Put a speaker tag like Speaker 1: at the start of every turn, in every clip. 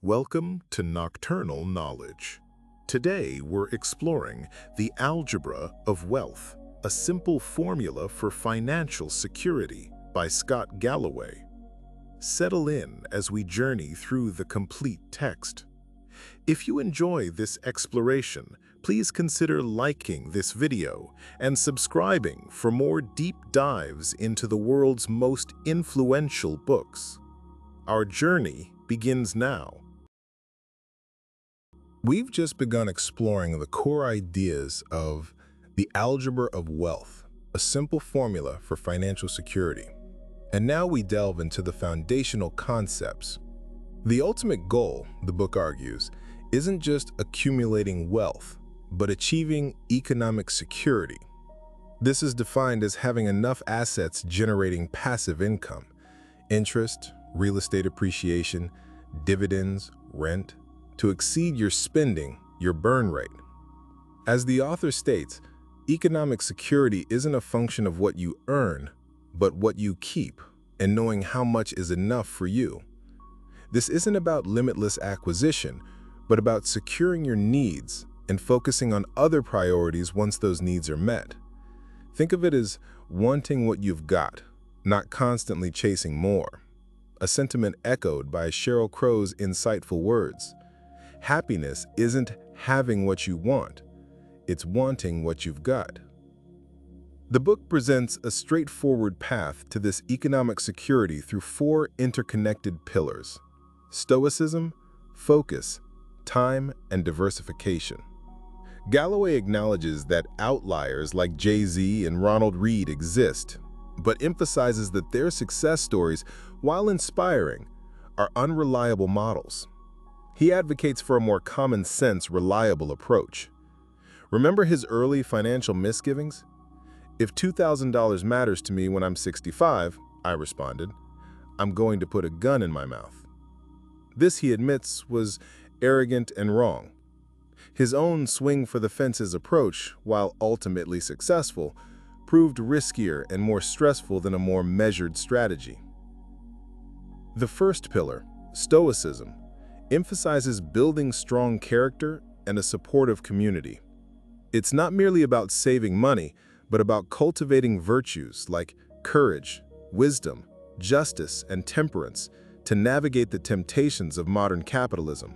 Speaker 1: Welcome to Nocturnal Knowledge. Today we're exploring the Algebra of Wealth, a simple formula for financial security by Scott Galloway. Settle in as we journey through the complete text. If you enjoy this exploration, please consider liking this video and subscribing for more deep dives into the world's most influential books. Our journey begins now. We've just begun exploring the core ideas of the Algebra of Wealth, a simple formula for financial security. And now we delve into the foundational concepts. The ultimate goal, the book argues, isn't just accumulating wealth, but achieving economic security. This is defined as having enough assets generating passive income, interest, real estate appreciation, dividends, rent, to exceed your spending, your burn rate. As the author states, economic security isn't a function of what you earn, but what you keep, and knowing how much is enough for you. This isn't about limitless acquisition, but about securing your needs and focusing on other priorities once those needs are met. Think of it as wanting what you've got, not constantly chasing more. A sentiment echoed by Sheryl Crow's insightful words. Happiness isn't having what you want, it's wanting what you've got. The book presents a straightforward path to this economic security through four interconnected pillars: Stoicism, focus, time, and diversification. Galloway acknowledges that outliers like Jay-Z and Ronald Read exist, but emphasizes that their success stories, while inspiring, are unreliable models. He advocates for a more common-sense, reliable approach. Remember his early financial misgivings? "If $2,000 matters to me when I'm 65, I responded, I'm going to put a gun in my mouth." This, he admits, was arrogant and wrong. His own swing-for-the-fences approach, while ultimately successful, proved riskier and more stressful than a more measured strategy. The first pillar, Stoicism, emphasizes building strong character and a supportive community. It's not merely about saving money, but about cultivating virtues like courage, wisdom, justice, and temperance to navigate the temptations of modern capitalism.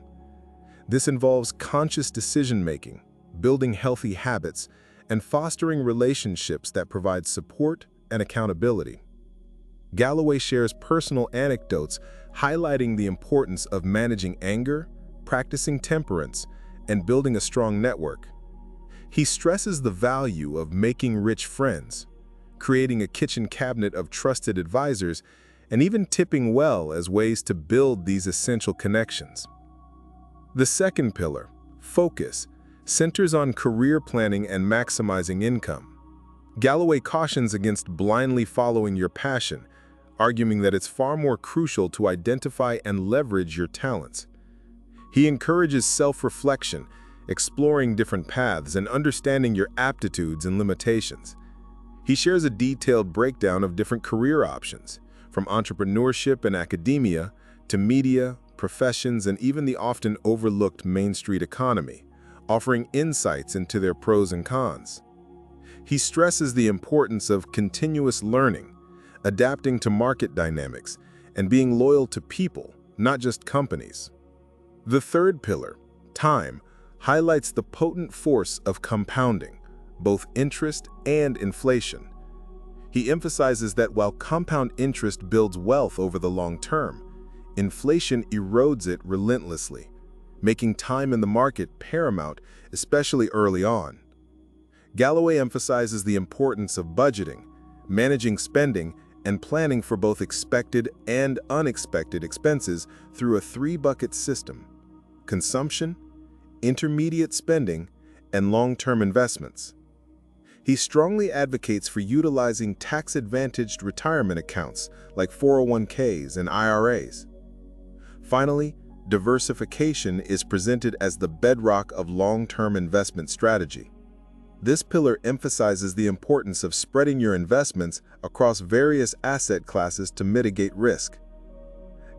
Speaker 1: This involves conscious decision-making, building healthy habits, and fostering relationships that provide support and accountability. Galloway shares personal anecdotes highlighting the importance of managing anger, practicing temperance, and building a strong network. He stresses the value of making rich friends, creating a kitchen cabinet of trusted advisors, and even tipping well as ways to build these essential connections. The second pillar, focus, centers on career planning and maximizing income. Galloway cautions against blindly following your passion, arguing that it's far more crucial to identify and leverage your talents. He encourages self-reflection, exploring different paths, and understanding your aptitudes and limitations. He shares a detailed breakdown of different career options, from entrepreneurship and academia to media, professions, and even the often overlooked Main Street economy, offering insights into their pros and cons. He stresses the importance of continuous learning, adapting to market dynamics, and being loyal to people, not just companies. The third pillar, time, highlights the potent force of compounding, both interest and inflation. He emphasizes that while compound interest builds wealth over the long term, inflation erodes it relentlessly, making time in the market paramount, especially early on. Galloway emphasizes the importance of budgeting, managing spending, and planning for both expected and unexpected expenses through a three-bucket system: consumption, intermediate spending, and long-term investments. He strongly advocates for utilizing tax-advantaged retirement accounts like 401ks and IRAs. Finally, diversification is presented as the bedrock of long-term investment strategy. This pillar emphasizes the importance of spreading your investments across various asset classes to mitigate risk.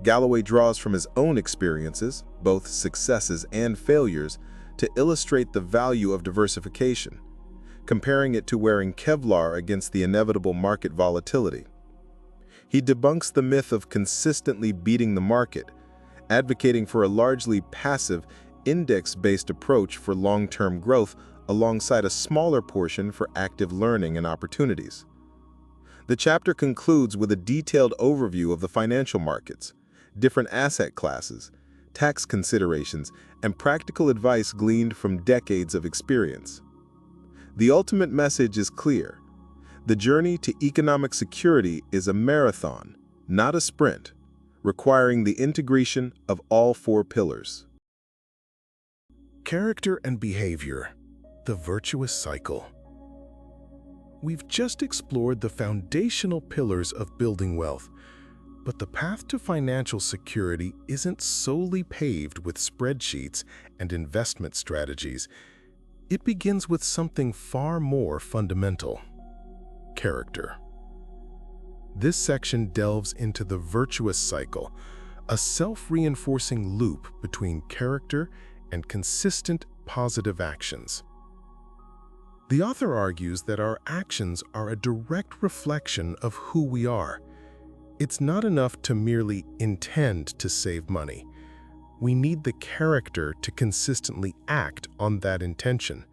Speaker 1: Galloway draws from his own experiences, both successes and failures, to illustrate the value of diversification, comparing it to wearing Kevlar against the inevitable market volatility. He debunks the myth of consistently beating the market, advocating for a largely passive, index-based approach for long-term growth alongside a smaller portion for active learning and opportunities. The chapter concludes with a detailed overview of the financial markets, different asset classes, tax considerations, and practical advice gleaned from decades of experience. The ultimate message is clear. The journey to economic security is a marathon, not a sprint, requiring the integration of all four pillars.
Speaker 2: Character and behavior, the virtuous cycle. We've just explored the foundational pillars of building wealth, but the path to financial security isn't solely paved with spreadsheets and investment strategies. It begins with something far more fundamental: character. This section delves into the virtuous cycle, a self-reinforcing loop between character and consistent positive actions. The author argues that our actions are a direct reflection of who we are. It's not enough to merely intend to save money. We need the character to consistently act on that intention.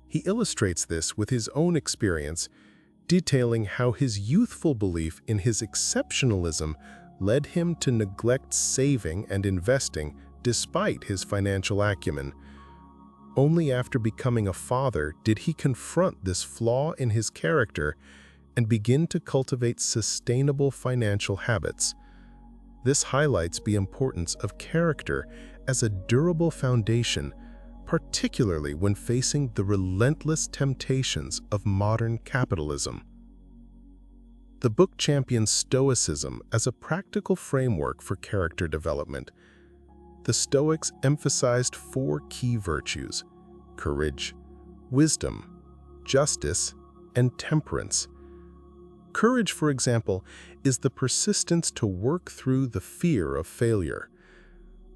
Speaker 2: He illustrates this with his own experience, detailing how his youthful belief in his exceptionalism led him to neglect saving and investing despite his financial acumen. Only after becoming a father did he confront this flaw in his character and begin to cultivate sustainable financial habits. This highlights the importance of character as a durable foundation, particularly when facing the relentless temptations of modern capitalism. The book champions Stoicism as a practical framework for character development. The Stoics emphasized four key virtues: courage, wisdom, justice, and temperance. Courage, for example, is the persistence to work through the fear of failure.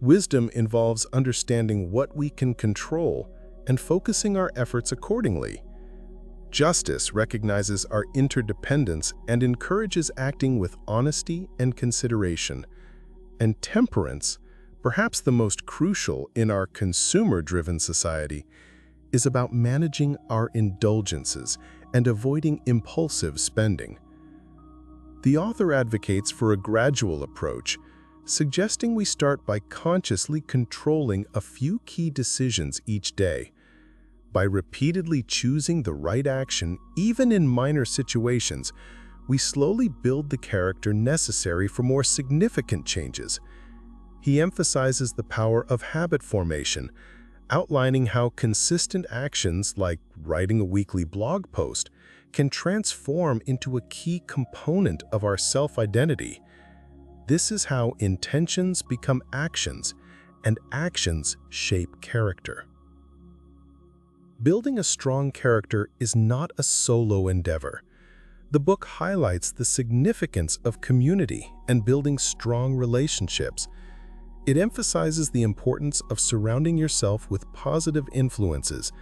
Speaker 2: Wisdom involves understanding what we can control and focusing our efforts accordingly. Justice recognizes our interdependence and encourages acting with honesty and consideration. And temperance, perhaps the most crucial in our consumer-driven society, is about managing our indulgences and avoiding impulsive spending. The author advocates for a gradual approach, suggesting we start by consciously controlling a few key decisions each day. By repeatedly choosing the right action, even in minor situations, we slowly build the character necessary for more significant changes. He emphasizes the power of habit formation, outlining how consistent actions like writing a weekly blog post can transform into a key component of our self-identity. This is how intentions become actions, and actions shape character. Building a strong character is not a solo endeavor. The book highlights the significance of community and building strong relationships. It emphasizes the importance of surrounding yourself with positive influences,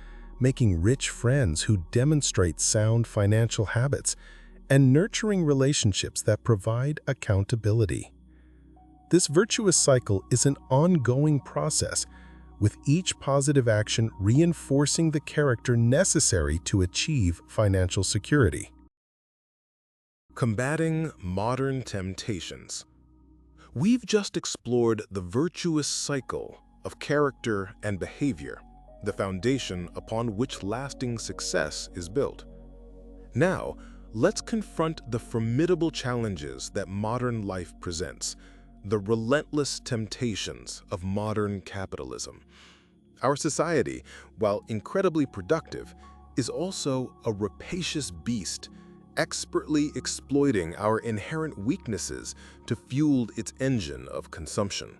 Speaker 2: making rich friends who demonstrate sound financial habits, and nurturing relationships that provide accountability. This virtuous cycle is an ongoing process, with each positive action reinforcing the character necessary to achieve financial security.
Speaker 1: Combating modern temptations. We've just explored the virtuous cycle of character and behavior, the foundation upon which lasting success is built. Now, let's confront the formidable challenges that modern life presents, the relentless temptations of modern capitalism. Our society, while incredibly productive, is also a rapacious beast, expertly exploiting our inherent weaknesses to fuel its engine of consumption.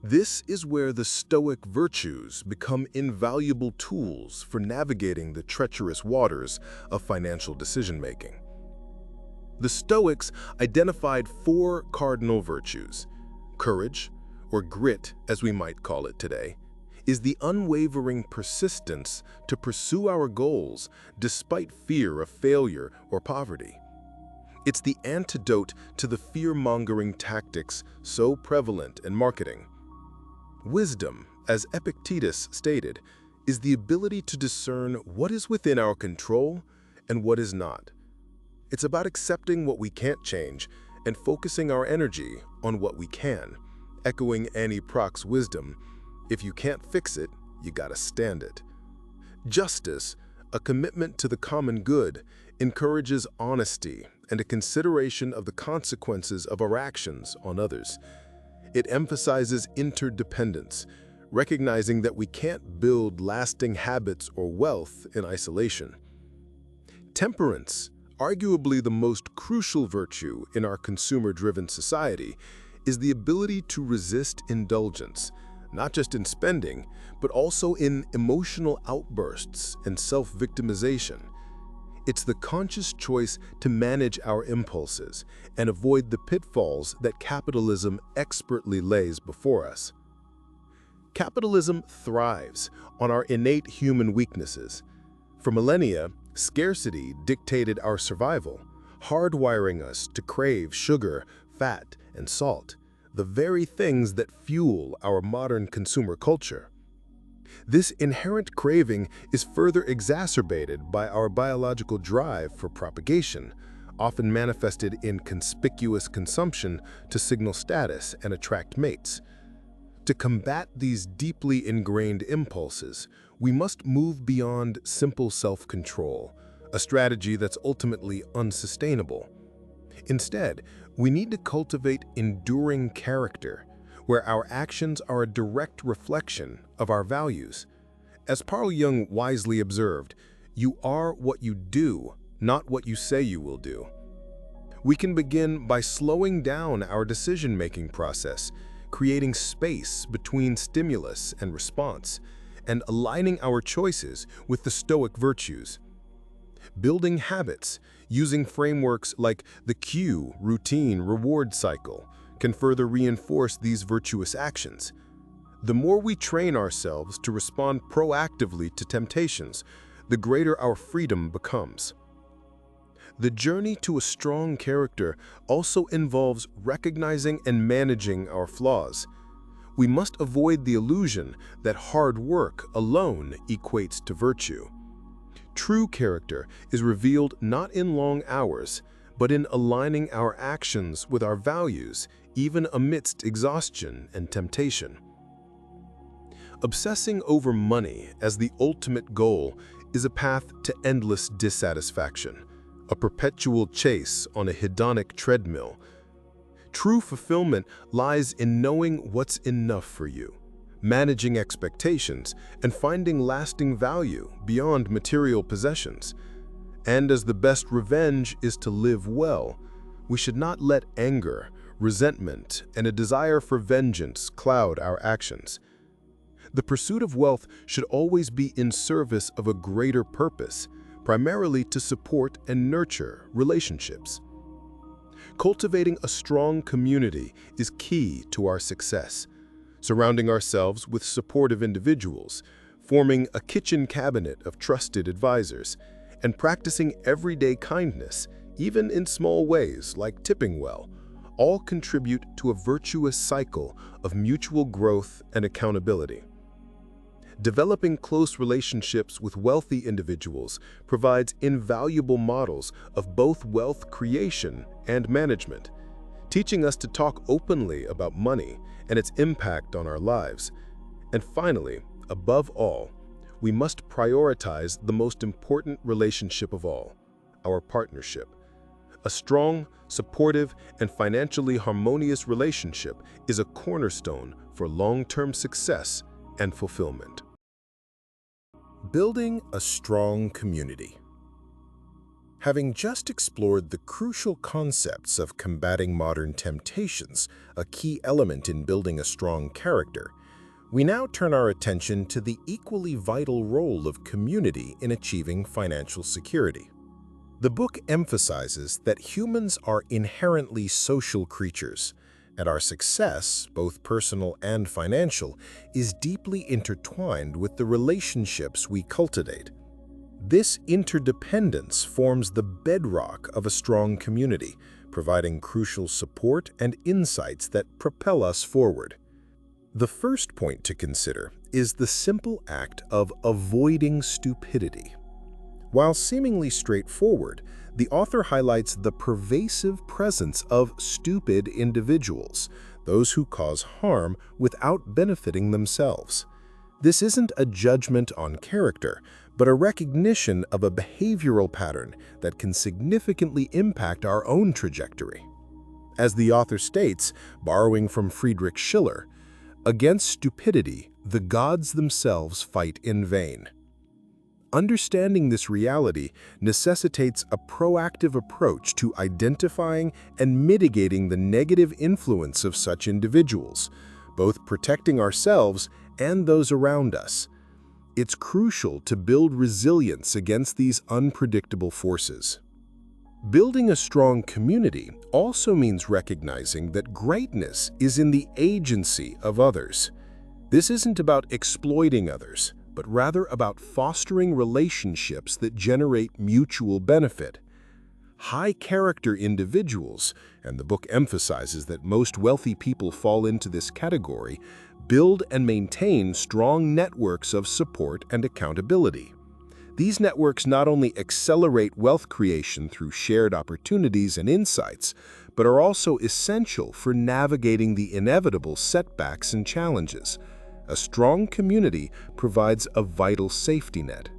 Speaker 1: This is where the Stoic virtues become invaluable tools for navigating the treacherous waters of financial decision-making. The Stoics identified four cardinal virtues: Courage, or grit as we might call it today, is the unwavering persistence to pursue our goals despite fear of failure or poverty. It's the antidote to the fear-mongering tactics so prevalent in marketing. Wisdom, as Epictetus stated, is the ability to discern what is within our control and what is not. It's about accepting what we can't change and focusing our energy on what we can, echoing Annie Proc's wisdom, if you can't fix it, you gotta stand it. Justice, a commitment to the common good, encourages honesty and a consideration of the consequences of our actions on others. It emphasizes interdependence, recognizing that we can't build lasting habits or wealth in isolation. Temperance, arguably the most crucial virtue in our consumer-driven society, is the ability to resist indulgence, not just in spending, but also in emotional outbursts and self-victimization. It's the conscious choice to manage our impulses and avoid the pitfalls that capitalism expertly lays before us. Capitalism thrives on our innate human weaknesses. For millennia, scarcity dictated our survival, hardwiring us to crave sugar, fat, and salt, the very things that fuel our modern consumer culture. This inherent craving is further exacerbated by our biological drive for propagation, often manifested in conspicuous consumption to signal status and attract mates. To combat these deeply ingrained impulses, we must move beyond simple self-control, a strategy that's ultimately unsustainable. Instead, we need to cultivate enduring character, where our actions are a direct reflection of our values. As Carl Jung wisely observed, you are what you do, not what you say you will do. We can begin by slowing down our decision-making process, creating space between stimulus and response, and aligning our choices with the Stoic virtues. Building habits, using frameworks like the cue, routine, reward cycle, can further reinforce these virtuous actions. The more we train ourselves to respond proactively to temptations, the greater our freedom becomes. The journey to a strong character also involves recognizing and managing our flaws. We must avoid the illusion that hard work alone equates to virtue. True character is revealed not in long hours, but in aligning our actions with our values, even amidst exhaustion and temptation. Obsessing over money as the ultimate goal is a path to endless dissatisfaction, a perpetual chase on a hedonic treadmill. True fulfillment lies in knowing what's enough for you, managing expectations, and finding lasting value beyond material possessions. And as the best revenge is to live well, we should not let anger, resentment, and a desire for vengeance cloud our actions. The pursuit of wealth should always be in service of a greater purpose, primarily to support and nurture relationships. Cultivating a strong community is key to our success. Surrounding ourselves with supportive individuals, forming a kitchen cabinet of trusted advisors, and practicing everyday kindness, even in small ways like tipping well, all contribute to a virtuous cycle of mutual growth and accountability. Developing close relationships with wealthy individuals provides invaluable models of both wealth creation and management, teaching us to talk openly about money and its impact on our lives. And finally, above all, we must prioritize the most important relationship of all, our partnership. A strong, supportive, and financially harmonious relationship is a cornerstone for long-term success and fulfillment. Building a strong community. Having just explored the crucial concepts of combating modern temptations, a key element in building a strong character, we now turn our attention to the equally vital role of community in achieving financial security. The book emphasizes that humans are inherently social creatures, And our success, both personal and financial, is deeply intertwined with the relationships we cultivate. This interdependence forms the bedrock of a strong community, providing crucial support and insights that propel us forward. The first point to consider is the simple act of avoiding stupidity. While seemingly straightforward, the author highlights the pervasive presence of stupid individuals, those who cause harm without benefiting themselves. This isn't a judgment on character, but a recognition of a behavioral pattern that can significantly impact our own trajectory. As the author states, borrowing from Friedrich Schiller, "Against stupidity, the gods themselves fight in vain." Understanding this reality necessitates a proactive approach to identifying and mitigating the negative influence of such individuals, both protecting ourselves and those around us. It's crucial to build resilience against these unpredictable forces. Building a strong community also means recognizing that greatness is in the agency of others. This isn't about exploiting others, but rather about fostering relationships that generate mutual benefit. High-character individuals, and the book emphasizes that most wealthy people fall into this category, build and maintain strong networks of support and accountability. These networks not only accelerate wealth creation through shared opportunities and insights, but are also essential for navigating the inevitable setbacks and challenges. A strong community provides a vital safety net.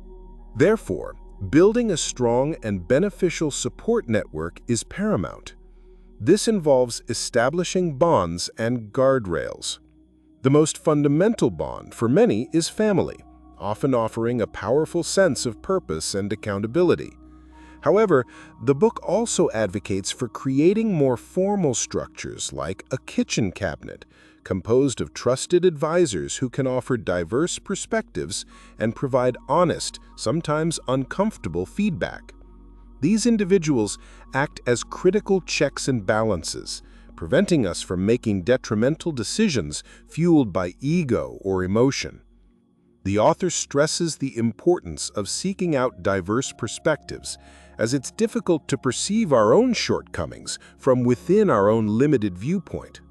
Speaker 1: Therefore, building a strong and beneficial support network is paramount. This involves establishing bonds and guardrails. The most fundamental bond for many is family, often offering a powerful sense of purpose and accountability. However, the book also advocates for creating more formal structures like a kitchen cabinet, composed of trusted advisors who can offer diverse perspectives and provide honest, sometimes uncomfortable feedback. These individuals act as critical checks and balances, preventing us from making detrimental decisions fueled by ego or emotion. The author stresses the importance of seeking out diverse perspectives, as it's difficult to perceive our own shortcomings from within our own limited viewpoint.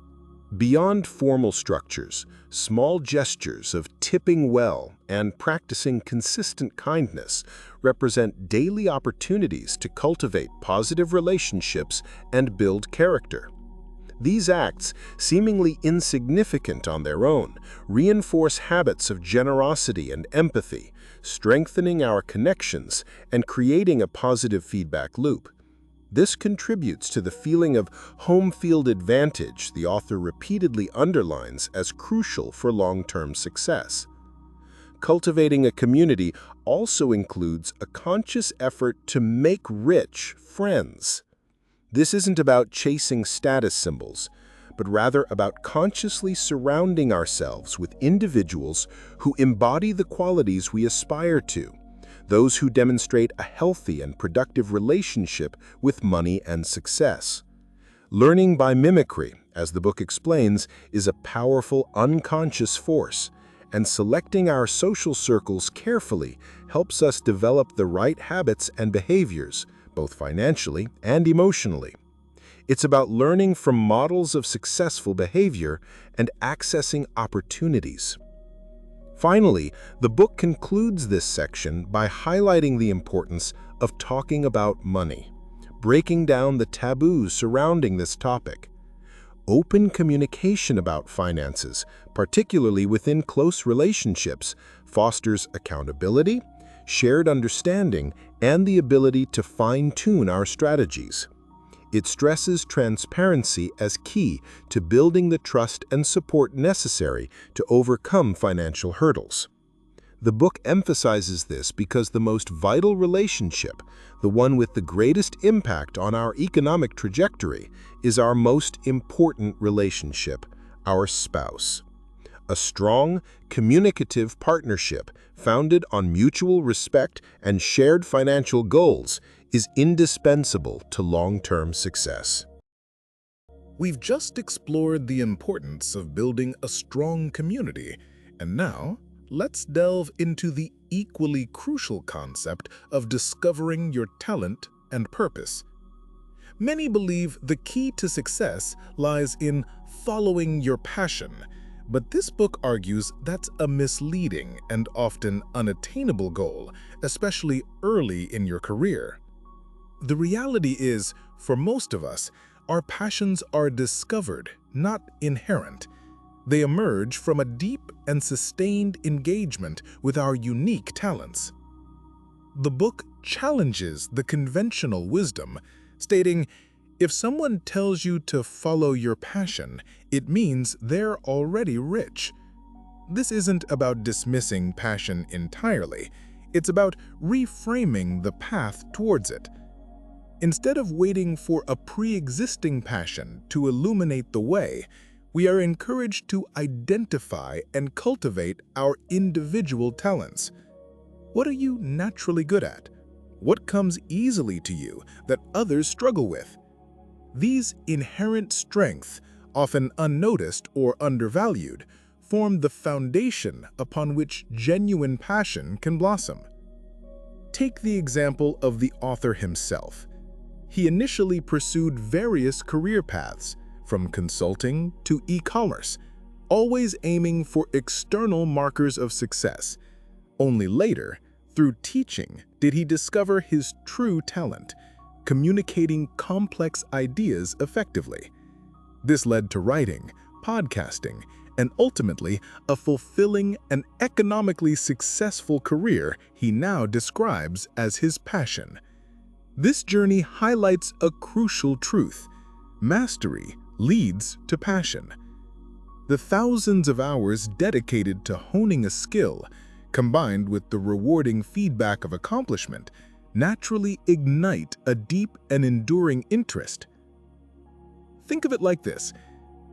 Speaker 1: Beyond formal structures, small gestures of tipping well and practicing consistent kindness represent daily opportunities to cultivate positive relationships and build character. These acts, seemingly insignificant on their own, reinforce habits of generosity and empathy, strengthening our connections and creating a positive feedback loop. This contributes to the feeling of home field advantage the author repeatedly underlines as crucial for long-term success. Cultivating a community also includes a conscious effort to make rich friends. This isn't about chasing status symbols, but rather about consciously surrounding ourselves with individuals who embody the qualities we aspire to, those who demonstrate a healthy and productive relationship with money and success. Learning by mimicry, as the book explains, is a powerful unconscious force, and selecting our social circles carefully helps us develop the right habits and behaviors, both financially and emotionally. It's about learning from models of successful behavior and accessing opportunities. Finally, the book concludes this section by highlighting the importance of talking about money, breaking down the taboos surrounding this topic. Open communication about finances, particularly within close relationships, fosters accountability, shared understanding, and the ability to fine-tune our strategies. It stresses transparency as key to building the trust and support necessary to overcome financial hurdles. The book emphasizes this because the most vital relationship, the one with the greatest impact on our economic trajectory, is our most important relationship, our spouse. A strong, communicative partnership founded on mutual respect and shared financial goals is indispensable to long-term success.
Speaker 2: We've just explored the importance of building a strong community, and now let's delve into the equally crucial concept of discovering your talent and purpose. Many believe the key to success lies in following your passion, but this book argues that's a misleading and often unattainable goal, especially early in your career. The reality is, for most of us, our passions are discovered, not inherent. They emerge from a deep and sustained engagement with our unique talents. The book challenges the conventional wisdom, stating, if someone tells you to follow your passion, it means they're already rich. This isn't about dismissing passion entirely. It's about reframing the path towards it. Instead of waiting for a pre-existing passion to illuminate the way, we are encouraged to identify and cultivate our individual talents. What are you naturally good at? What comes easily to you that others struggle with? These inherent strengths, often unnoticed or undervalued, form the foundation upon which genuine passion can blossom. Take the example of the author himself. He initially pursued various career paths, from consulting to e-commerce, always aiming for external markers of success. Only later, through teaching, did he discover his true talent, communicating complex ideas effectively. This led to writing, podcasting, and ultimately a fulfilling and economically successful career he now describes as his passion. This journey highlights a crucial truth: mastery leads to passion. The thousands of hours dedicated to honing a skill, combined with the rewarding feedback of accomplishment, naturally ignite a deep and enduring interest. Think of it like this: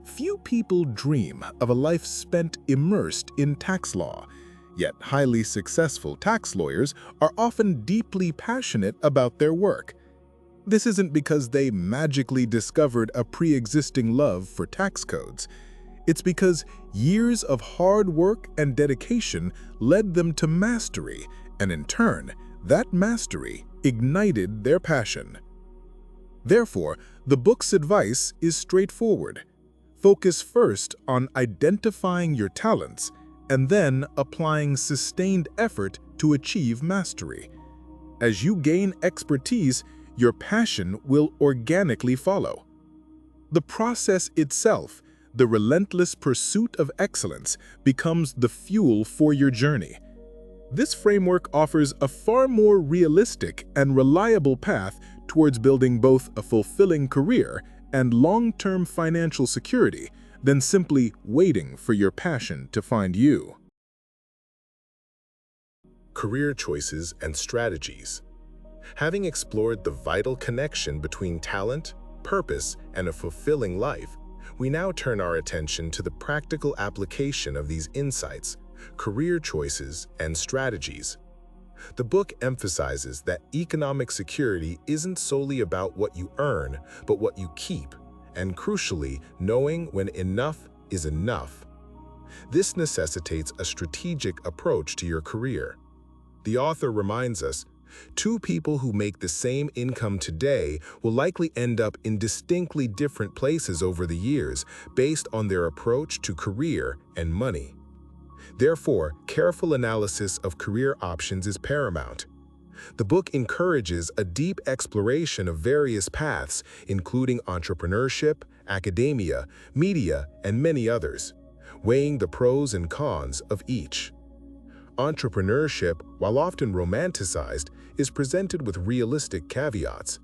Speaker 2: few people dream of a life spent immersed in tax law, yet highly successful tax lawyers are often deeply passionate about their work. This isn't because they magically discovered a pre-existing love for tax codes. It's because years of hard work and dedication led them to mastery, and in turn, that mastery ignited their passion. Therefore, the book's advice is straightforward. Focus first on identifying your talents and then applying sustained effort to achieve mastery. As you gain expertise, your passion will organically follow. The process itself, the relentless pursuit of excellence, becomes the fuel for your journey. This framework offers a far more realistic and reliable path towards building both a fulfilling career and long-term financial security than simply waiting for your passion to find you.
Speaker 1: Career choices and strategies. Having explored the vital connection between talent, purpose, and a fulfilling life, we now turn our attention to the practical application of these insights, career choices, and strategies. The book emphasizes that economic security isn't solely about what you earn, but what you keep, and crucially, knowing when enough is enough. This necessitates a strategic approach to your career. The author reminds us, two people who make the same income today will likely end up in distinctly different places over the years based on their approach to career and money. Therefore, careful analysis of career options is paramount. The book encourages a deep exploration of various paths, including entrepreneurship, academia, media, and many others, weighing the pros and cons of each. Entrepreneurship, while often romanticized, is presented with realistic caveats.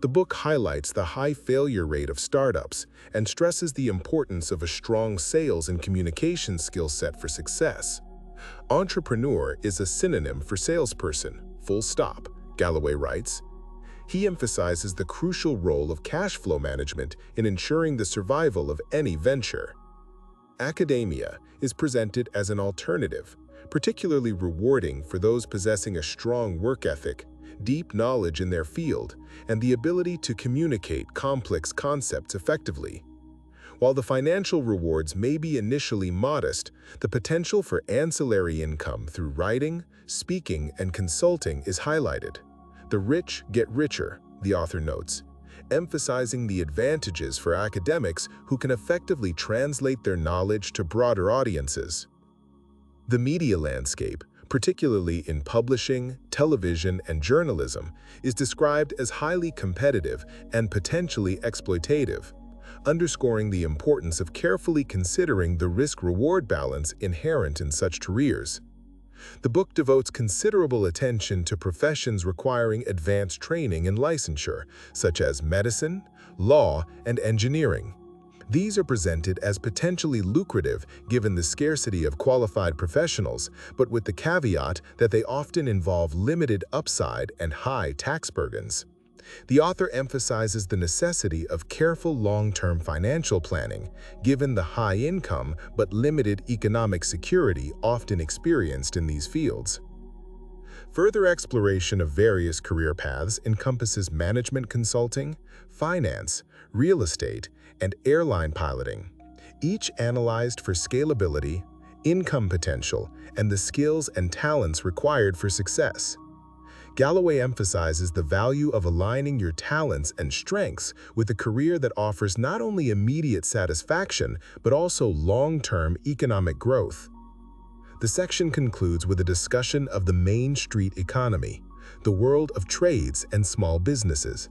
Speaker 1: The book highlights the high failure rate of startups and stresses the importance of a strong sales and communication skill set for success. Entrepreneur is a synonym for salesperson, full stop, Galloway writes. He emphasizes the crucial role of cash flow management in ensuring the survival of any venture. Academia is presented as an alternative, particularly rewarding for those possessing a strong work ethic, deep knowledge in their field, and the ability to communicate complex concepts effectively. While the financial rewards may be initially modest, the potential for ancillary income through writing, speaking, and consulting is highlighted. The rich get richer, the author notes, emphasizing the advantages for academics who can effectively translate their knowledge to broader audiences. The media landscape, particularly in publishing, television, and journalism, is described as highly competitive and potentially exploitative, underscoring the importance of carefully considering the risk-reward balance inherent in such careers. The book devotes considerable attention to professions requiring advanced training and licensure, such as medicine, law, and engineering. These are presented as potentially lucrative given the scarcity of qualified professionals, but with the caveat that they often involve limited upside and high tax burdens. The author emphasizes the necessity of careful long-term financial planning, given the high income but limited economic security often experienced in these fields. Further exploration of various career paths encompasses management consulting, finance, real estate, and airline piloting, each analyzed for scalability, income potential, and the skills and talents required for success. Galloway emphasizes the value of aligning your talents and strengths with a career that offers not only immediate satisfaction, but also long-term economic growth. The section concludes with a discussion of the Main Street economy, the world of trades and small businesses.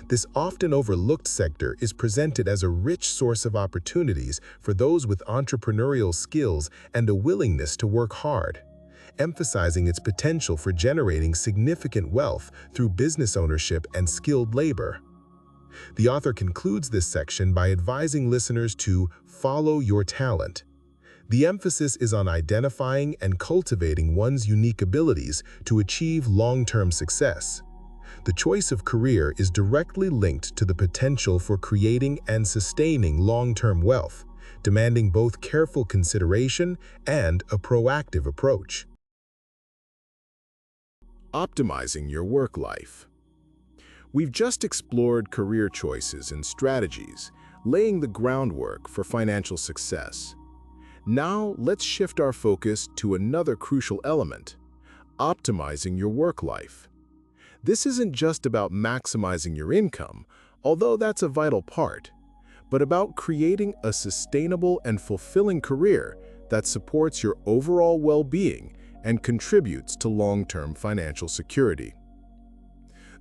Speaker 1: This often overlooked sector is presented as a rich source of opportunities for those with entrepreneurial skills and a willingness to work hard, emphasizing its potential for generating significant wealth through business ownership and skilled labor. The author concludes this section by advising listeners to follow your talent. The emphasis is on identifying and cultivating one's unique abilities to achieve long-term success. The choice of career is directly linked to the potential for creating and sustaining long-term wealth, demanding both careful consideration and a proactive approach. Optimizing your work life. We've just explored career choices and strategies, laying the groundwork for financial success. Now, let's shift our focus to another crucial element: optimizing your work life. This isn't just about maximizing your income, although that's a vital part, but about creating a sustainable and fulfilling career that supports your overall well-being and contributes to long-term financial security.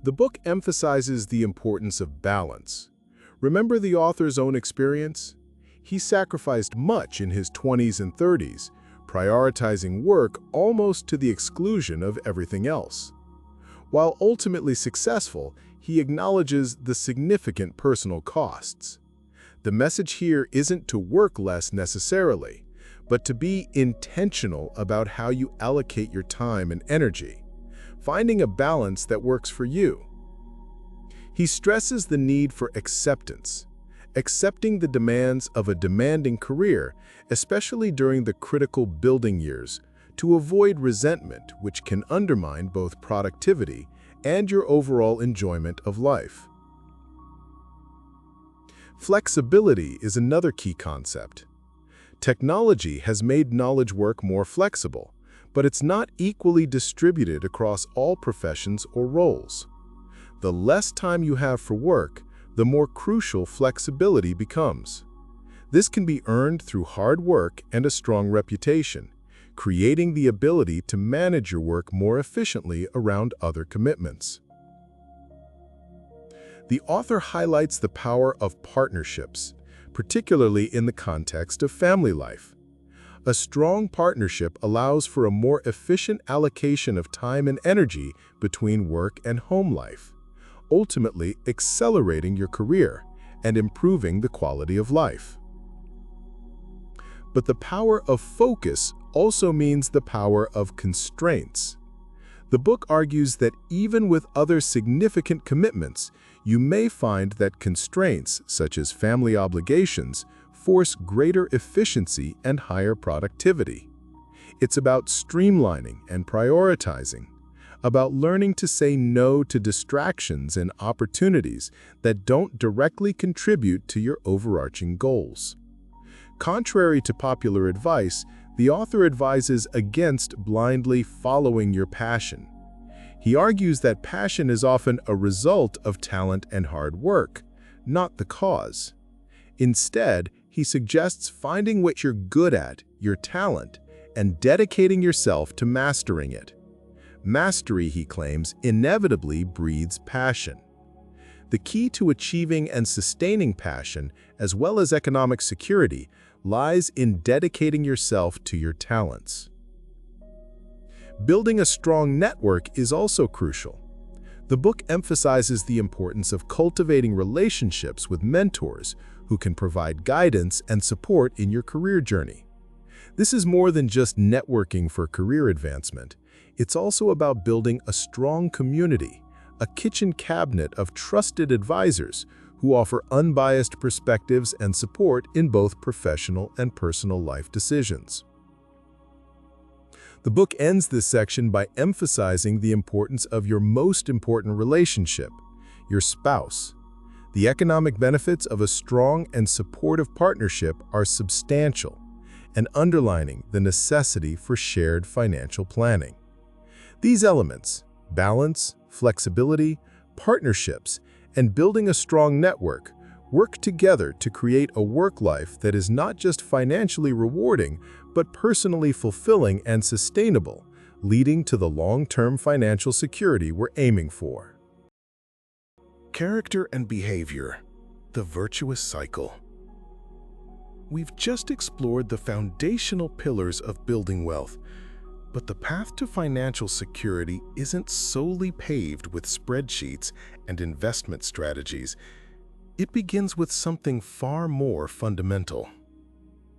Speaker 1: The book emphasizes the importance of balance. Remember the author's own experience? He sacrificed much in his 20s and 30s, prioritizing work almost to the exclusion of everything else. While ultimately successful, he acknowledges the significant personal costs. The message here isn't to work less necessarily, but to be intentional about how you allocate your time and energy, finding a balance that works for you. He stresses the need for acceptance, accepting the demands of a demanding career, especially during the critical building years, to avoid resentment, which can undermine both productivity and your overall enjoyment of life. Flexibility is another key concept. Technology has made knowledge work more flexible, but it's not equally distributed across all professions or roles. The less time you have for work, the more crucial flexibility becomes. This can be earned through hard work and a strong reputation, creating the ability to manage your work more efficiently around other commitments. The author highlights the power of partnerships, particularly in the context of family life. A strong partnership allows for a more efficient allocation of time and energy between work and home life, ultimately accelerating your career and improving the quality of life. But the power of focus also means the power of constraints. The book argues that even with other significant commitments, you may find that constraints, such as family obligations, force greater efficiency and higher productivity. It's about streamlining and prioritizing,
Speaker 2: about learning to say no to distractions and opportunities that don't directly contribute to your overarching goals. Contrary to popular advice, the author advises against blindly following your passion. He argues that passion is often a result of talent and hard work, not the cause. Instead, he suggests finding what you're good at, your talent, and dedicating yourself to mastering it. Mastery, he claims, inevitably breeds passion. The key to achieving and sustaining passion, as well as economic security, lies in dedicating yourself to your talents. Building a strong network is also crucial. The book emphasizes the importance of cultivating relationships with mentors who can provide guidance and support in your career journey. This is more than just networking for career advancement. It's also about building a strong community, a kitchen cabinet of trusted advisors who offer unbiased perspectives and support in both professional and personal life decisions. The book ends this section by emphasizing the importance of your most important relationship, your spouse. The economic benefits of a strong and supportive partnership are substantial, and underlining the necessity for shared financial planning. These elements, balance, flexibility, partnerships, and building a strong network, work together to create a work life that is not just financially rewarding, but personally fulfilling and sustainable, leading to the long-term financial security we're aiming for.
Speaker 1: Character and behavior, the virtuous cycle.
Speaker 2: We've just explored the foundational pillars of building wealth, but the path to financial security isn't solely paved with spreadsheets and investment strategies. It begins with something far more fundamental: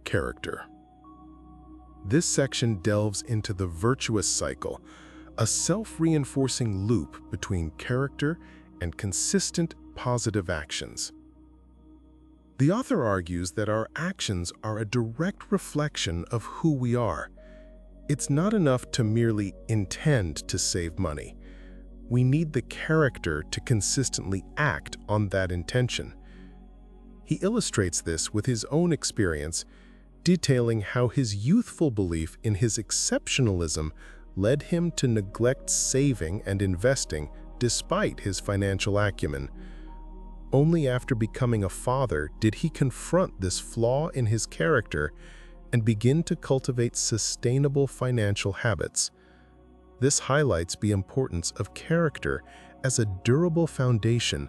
Speaker 2: character. This section delves into the virtuous cycle, a self-reinforcing loop between character and consistent positive actions. The author argues that our actions are a direct reflection of who we are. It's not enough to merely intend to save money. We need the character to consistently act on that intention. He illustrates this with his own experience, detailing how his youthful belief in his exceptionalism led him to neglect saving and investing despite his financial acumen. Only after becoming a father did he confront this flaw in his character and begin to cultivate sustainable financial habits. This highlights the importance of character as a durable foundation,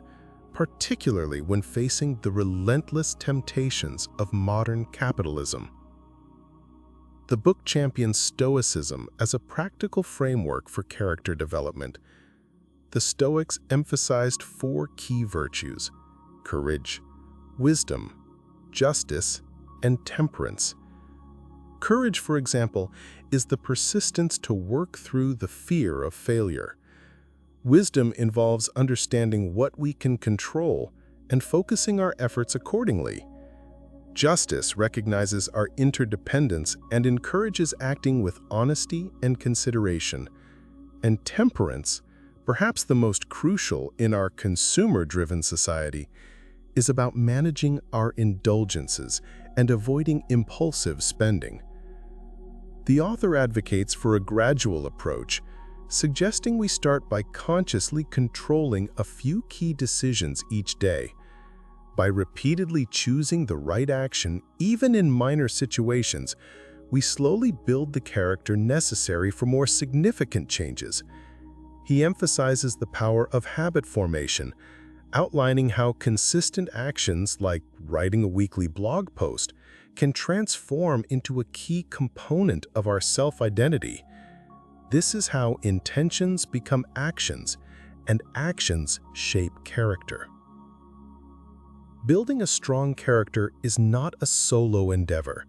Speaker 2: particularly when facing the relentless temptations of modern capitalism. The book champions Stoicism as a practical framework for character development. The Stoics emphasized 4 key virtues: courage, wisdom, justice, and temperance. Courage, for example, is the persistence to work through the fear of failure. Wisdom involves understanding what we can control and focusing our efforts accordingly. Justice recognizes our interdependence and encourages acting with honesty and consideration. And temperance, perhaps the most crucial in our consumer-driven society, is about managing our indulgences and avoiding impulsive spending. The author advocates for a gradual approach, suggesting we start by consciously controlling a few key decisions each day. By repeatedly choosing the right action, even in minor situations, we slowly build the character necessary for more significant changes. He emphasizes the power of habit formation, outlining how consistent actions like writing a weekly blog post can transform into a key component of our self-identity. This is how intentions become actions, and actions shape character. Building a strong character is not a solo endeavor.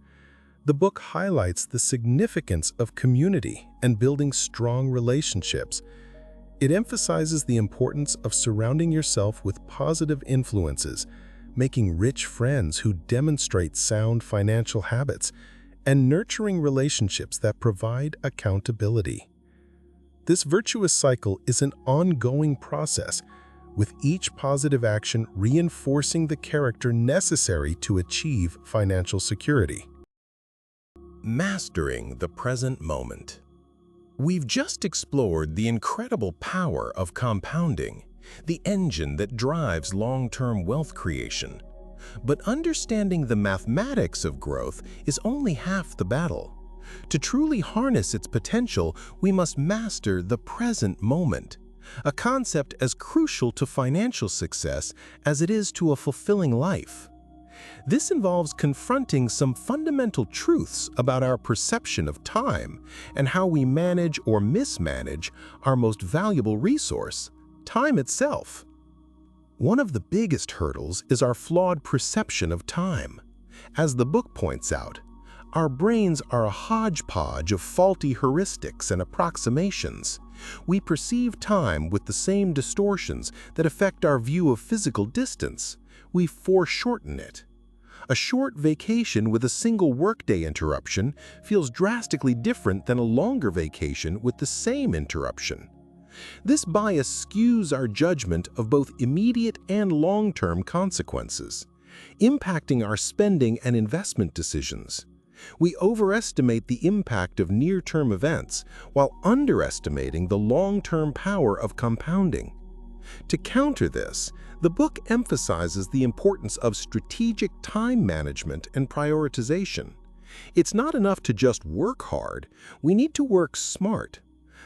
Speaker 2: The book highlights the significance of community and building strong relationships. It emphasizes the importance of surrounding yourself with positive influences, making rich friends who demonstrate sound financial habits, and nurturing relationships that provide accountability. This virtuous cycle is an ongoing process, with each positive action reinforcing the character necessary to achieve financial security.
Speaker 1: Mastering the present moment. We've just explored the incredible power of compounding, the engine that drives long-term wealth creation. But understanding the mathematics of growth is only half the battle. To truly harness its potential, we must master the present moment, a concept as crucial to financial success as it is to a fulfilling life. This involves confronting some fundamental truths about our perception of time and how we manage or mismanage our most valuable resource, time itself. One of the biggest hurdles is our flawed perception of time. As the book points out, our brains are a hodgepodge of faulty heuristics and approximations. We perceive time with the same distortions that affect our view of physical distance. We foreshorten it. A short vacation with a single workday interruption feels drastically different than a longer vacation with the same interruption. This bias skews our judgment of both immediate and long-term consequences, impacting our spending and investment decisions. We overestimate the impact of near-term events while underestimating the long-term power of compounding. To counter this, the book emphasizes the importance of strategic time management and prioritization. It's not enough to just work hard, we need to work smart.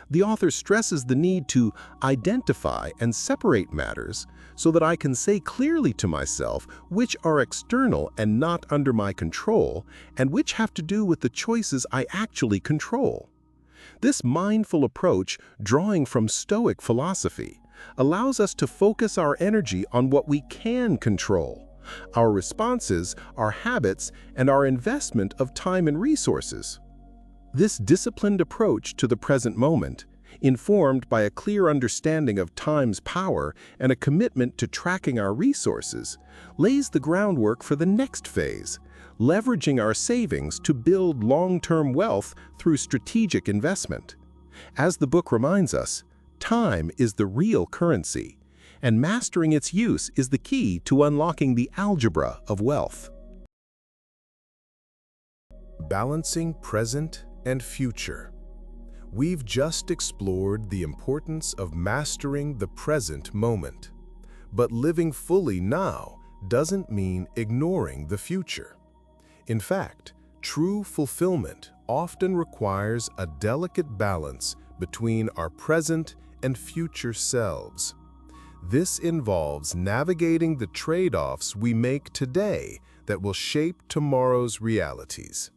Speaker 1: The author stresses the need to identify and separate matters so that I can say clearly to myself which are external and not under my control, and which have to do with the choices I actually control. This mindful approach, drawing from Stoic philosophy, allows us to focus our energy on what we can control: our responses, our habits, and our investment of time and resources. This disciplined approach to the present moment, informed by a clear understanding of time's power and a commitment to tracking our resources, lays the groundwork for the next phase, leveraging our savings to build long-term wealth through strategic investment. As the book reminds us, time is the real currency, and mastering its use is the key to unlocking the algebra of wealth.
Speaker 2: Balancing present and future. We've just explored the importance of mastering the present moment. But living fully now doesn't mean ignoring the future. In fact, true fulfillment often requires a delicate balance between our present and future selves. This involves navigating the trade-offs we make today that will shape tomorrow's realities.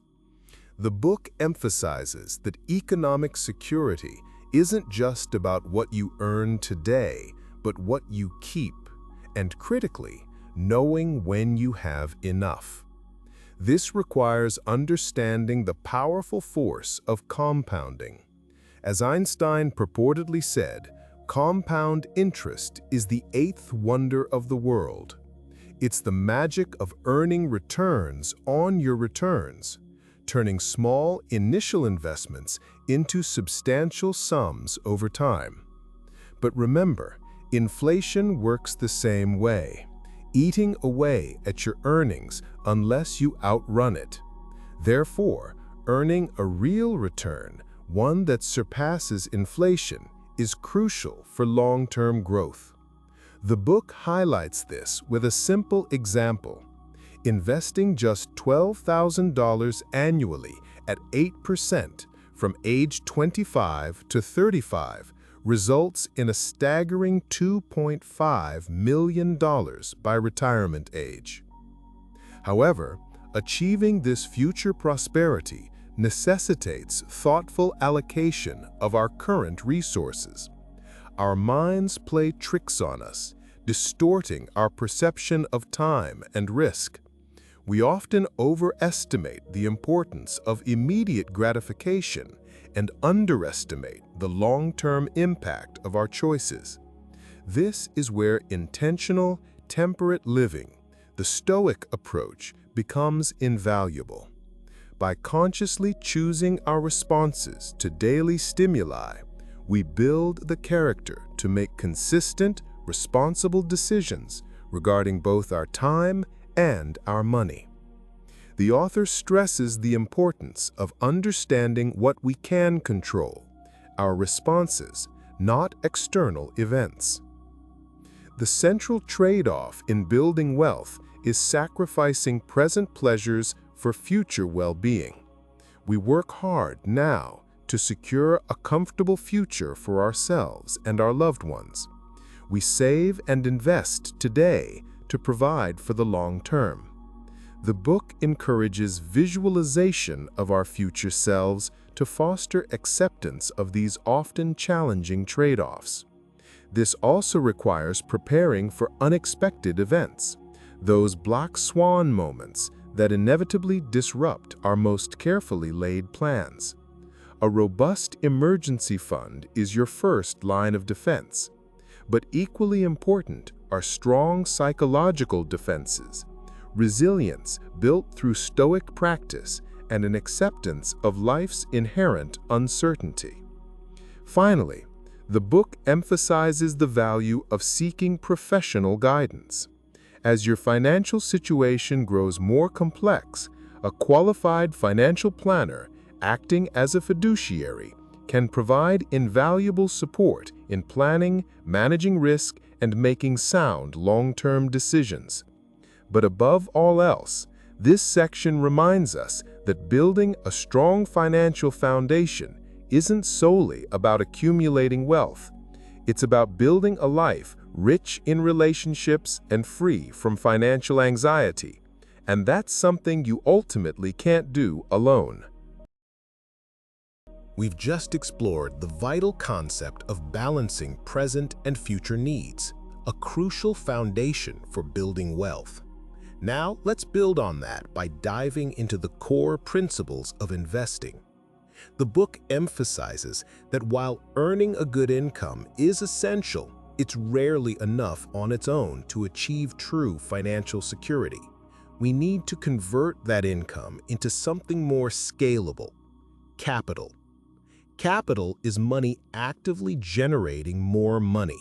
Speaker 2: The book emphasizes that economic security isn't just about what you earn today, but what you keep, and critically, knowing when you have enough. This requires understanding the powerful force of compounding. As Einstein purportedly said, compound interest is the eighth wonder of the world. It's the magic of earning returns on your returns, turning small initial investments into substantial sums over time. But remember, inflation works the same way, eating away at your earnings unless you outrun it. Therefore, earning a real return, one that surpasses inflation, is crucial for long-term growth. The book highlights this with a simple example. Investing just $12,000 annually at 8% from age 25 to 35 results in a staggering $2.5 million by retirement age. However, achieving this future prosperity necessitates thoughtful allocation of our current resources. Our minds play tricks on us, distorting our perception of time and risk. We often overestimate the importance of immediate gratification and underestimate the long-term impact of our choices. This is where intentional, temperate living, the Stoic approach, becomes invaluable. By consciously choosing our responses to daily stimuli,
Speaker 1: We build the character to make consistent, responsible decisions regarding both our time and our money. The author stresses the importance of understanding what we can control, our responses, not external events. The central trade-off in building wealth is sacrificing present pleasures for future well-being. We work hard now to secure a comfortable future for ourselves and our loved ones. We save and invest today to provide for the long term. The book encourages visualization of our future selves to foster acceptance of these often challenging trade-offs. This also requires preparing for unexpected events, those black swan moments that inevitably disrupt our most carefully laid plans. A robust emergency fund is your first line of defense, but equally important are strong psychological defenses, resilience built through stoic practice, and an acceptance of life's inherent uncertainty. Finally, the book emphasizes the value of seeking professional guidance. As your financial situation grows more complex, a qualified financial planner acting as a fiduciary can provide invaluable support in planning, managing risk, and making sound long-term decisions. But above all else, this section reminds us that building a strong financial foundation isn't solely about accumulating wealth. It's about building a life rich in relationships and free from financial anxiety. And that's something you ultimately can't do alone. We've just explored the vital concept of balancing present and future needs, a crucial foundation for building wealth. Now, let's build on that by diving into the core principles of investing. The book emphasizes that while earning a good income is essential, it's rarely enough on its own to achieve true financial security. We need to convert that income into something more scalable: capital. Capital is money actively generating more money.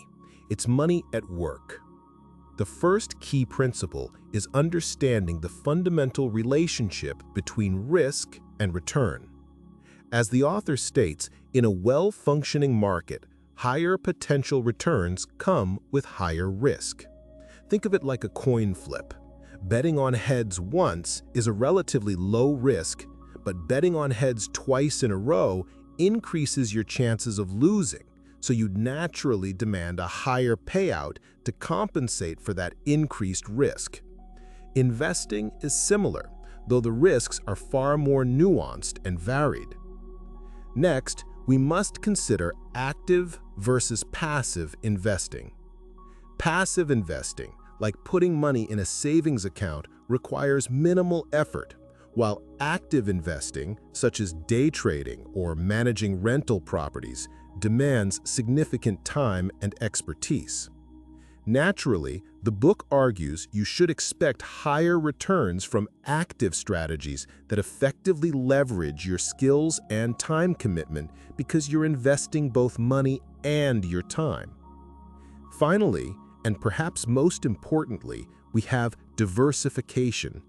Speaker 1: It's money at work. The first key principle is understanding the fundamental relationship between risk and return. As the author states, in a well-functioning market, higher potential returns come with higher risk. Think of it like a coin flip. Betting on heads once is a relatively low risk, but betting on heads twice in a row increases your chances of losing, so you'd naturally demand a higher payout to compensate for that increased risk. Investing is similar, though the risks are far more nuanced and varied. Next, we must consider active versus passive investing. Passive investing, like putting money in a savings account, requires minimal effort, while active investing, such as day trading or managing rental properties, demands significant time and expertise. Naturally, the book argues you should expect higher returns from active strategies that effectively leverage your skills and time commitment because you're investing both money and your time. Finally, and perhaps most importantly, we have diversification.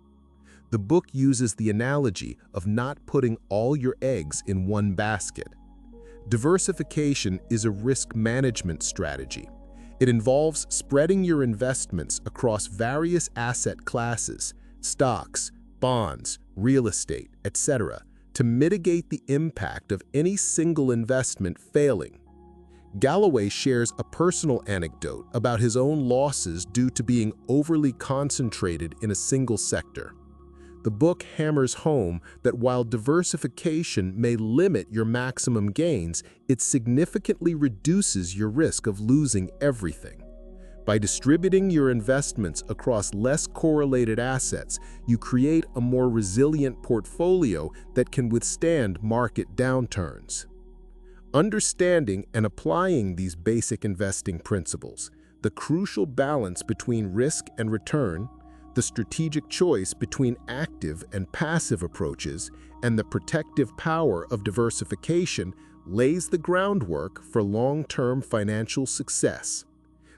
Speaker 1: The book uses the analogy of not putting all your eggs in one basket. Diversification is a risk management strategy. It involves spreading your investments across various asset classes, stocks, bonds, real estate, etc., to mitigate the impact of any single investment failing. Galloway shares a personal anecdote about his own losses due to being overly concentrated in a single sector. The book hammers home that while diversification may limit your maximum gains, it significantly reduces your risk of losing everything. By distributing your investments across less correlated assets, you create a more resilient portfolio that can withstand market downturns. Understanding and applying these basic investing principles, the crucial balance between risk and return, the strategic choice between active and passive approaches, and the protective power of diversification
Speaker 2: lays the groundwork for long-term financial success.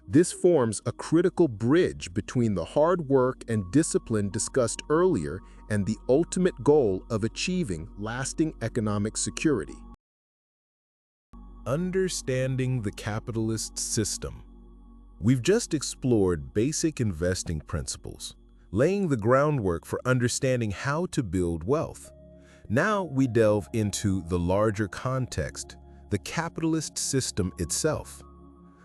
Speaker 2: This forms a critical bridge between the hard work and discipline discussed earlier and the ultimate goal of achieving lasting economic security.
Speaker 1: Understanding the capitalist system. We've just explored basic investing principles, laying the groundwork for understanding how to build wealth. Now we delve into the larger context, the capitalist system itself.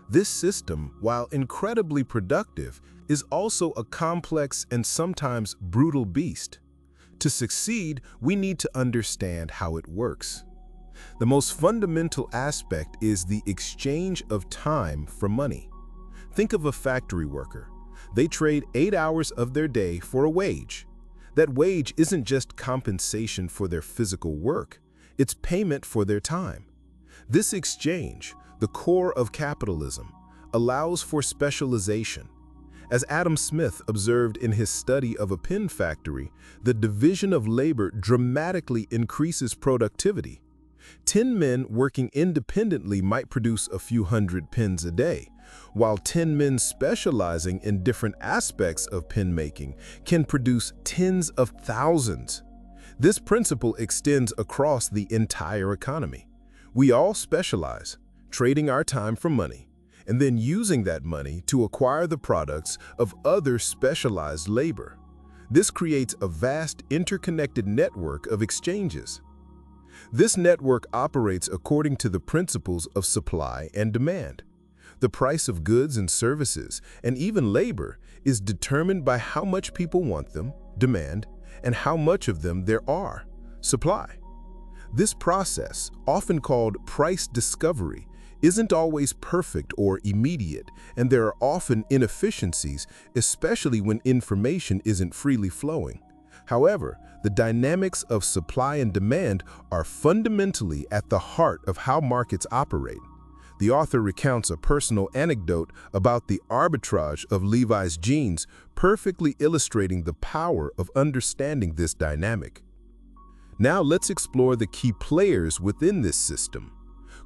Speaker 1: This system, while incredibly productive, is also a complex and sometimes brutal beast. To succeed, we need to understand how it works. The most fundamental aspect is the exchange of time for money. Think of a factory worker. They trade 8 hours of their day for a wage. That wage isn't just compensation for their physical work, it's payment for their time. This exchange, the core of capitalism, allows for specialization. As Adam Smith observed in his study of a pin factory, the division of labor dramatically increases productivity. 10 men working independently might produce a few hundred pins a day, while 10 men specializing in different aspects of pin making can produce tens of thousands. This principle extends across the entire economy. We all specialize, trading our time for money, and then using that money to acquire the products of other specialized labor. This creates a vast interconnected network of exchanges. This network operates according to the principles of supply and demand. The price of goods and services, and even labor, is determined by how much people want them, demand, and how much of them there are, supply. This process, often called price discovery, isn't always perfect or immediate, and there are often inefficiencies, especially when information isn't freely flowing. However, the dynamics of supply and demand are fundamentally at the heart of how markets operate. The author recounts a personal anecdote about the arbitrage of Levi's jeans, perfectly illustrating the power of understanding this dynamic. Now let's explore the key players within this system.